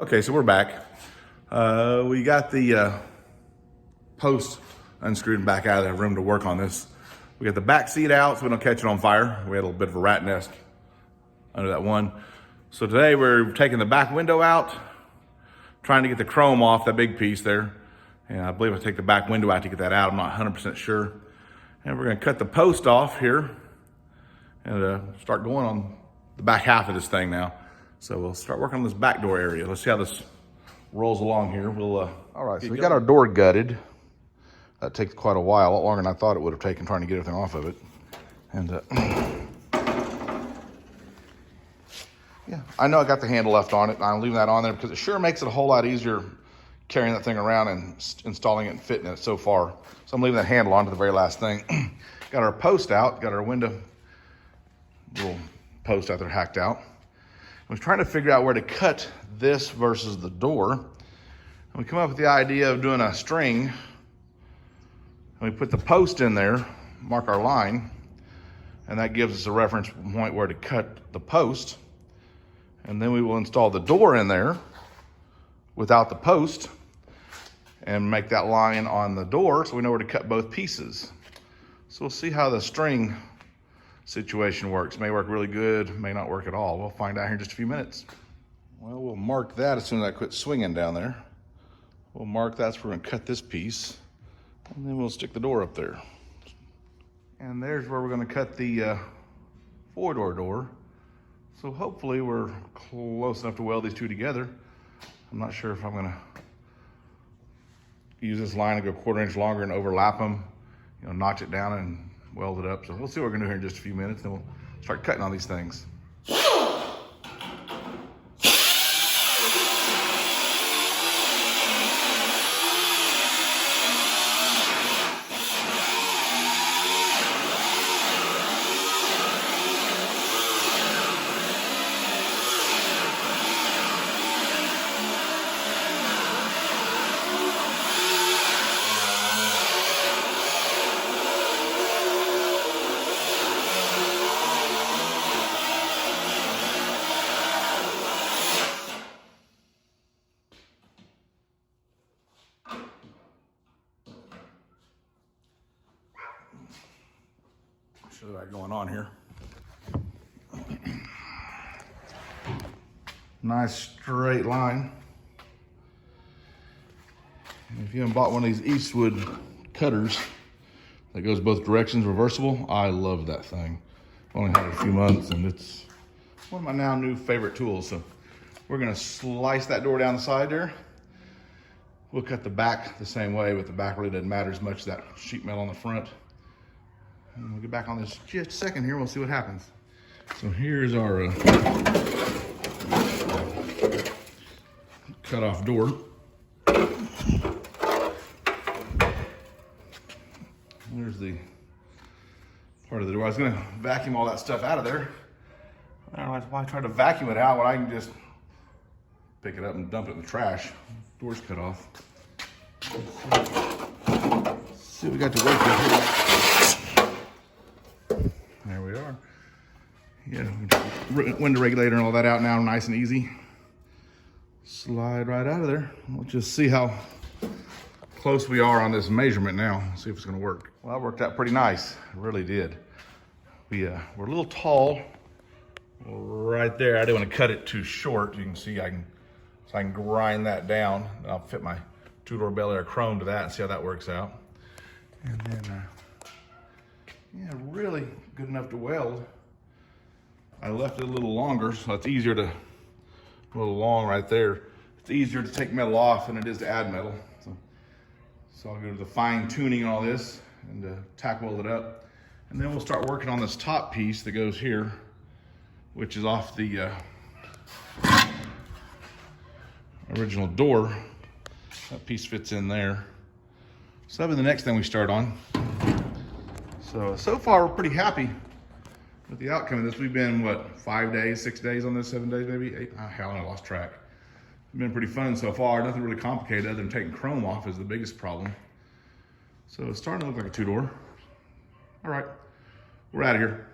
Okay, so we're back. We got the post unscrewed and back out of the room to work on this. We got the back seat out so we don't catch it on fire. We had a little bit of a rat nest under that one. So today we're taking the back window out, trying to get the chrome off that big piece there. And I believe I take the back window out to get that out. I'm not 100% sure. And we're gonna cut the post off here and start going on the back half of this thing now. So we'll start working on this back door area. Let's see how this rolls along here. All right, so we got our door gutted. That takes quite a while, a lot longer than I thought it would have taken trying to get everything off of it. And yeah, I know I got the handle left on it. I'm leaving that on there because it sure makes it a whole lot easier carrying that thing around and installing it and fitting it so far. So I'm leaving that handle on to the very last thing. Got our post out, got our window, little post out there hacked out. I was trying to figure out where to cut this versus the door. And we come up with the idea of doing a string. And we put the post in there, mark our line, and that gives us a reference point where to cut the post. And then we will install the door in there without the post and make that line on the door so we know where to cut both pieces. So we'll see how the string situation works. May work really good, may not work at all. We'll find out here in just a few minutes. Well, we'll mark that as soon as I quit swinging down there. We'll mark that's where we're gonna cut this piece, and then we'll stick the door up there. And there's where we're gonna cut the four-door door. So hopefully we're close enough to weld these two together. I'm not sure if I'm gonna use this line and go 1/4 inch longer and overlap them, notch it down and weld it up. So we'll see what we're gonna do here in just a few minutes, then we'll start cutting on these things. Show you what's going on here. Nice straight line. And if you haven't bought one of these Eastwood cutters that goes both directions, reversible, I love that thing. I've only had it a few months and it's one of my now new favorite tools. So we're gonna slice that door down the side there. We'll cut the back the same way, but the back really doesn't matter as much as that sheet metal on the front. And we'll get back on this just a second here. We'll see what happens. So here's our cut off door. There's the part of the door. I was gonna vacuum all that stuff out of there. I don't know why I tried to vacuum it out when I can just pick it up and dump it in the trash. Door's cut off. Let's see what we got to work with here. There we are. Yeah, window regulator and all that out now, nice and easy. Slide right out of there. We'll just see how close we are on this measurement now. See if it's gonna work. Well, that worked out pretty nice. It really did. We're a little tall right there. I didn't want to cut it too short. You can see I can grind that down. I'll fit my two-door Bel Air chrome to that and see how that works out. And then, yeah, really good enough to weld. I left it a little longer, so it's easier to, a little long right there. It's easier to take metal off than it is to add metal. So I'll go to the fine tuning and all this and tack weld it up. And then we'll start working on this top piece that goes here, which is off the original door. That piece fits in there. So that'll be the next thing we start on. So far we're pretty happy with the outcome of this. We've been, what, 5 days, 6 days on this, 7 days maybe? 8, hell, I lost track. It's been pretty fun so far. Nothing really complicated other than taking chrome off is the biggest problem. So it's starting to look like a two-door. All right, we're out of here.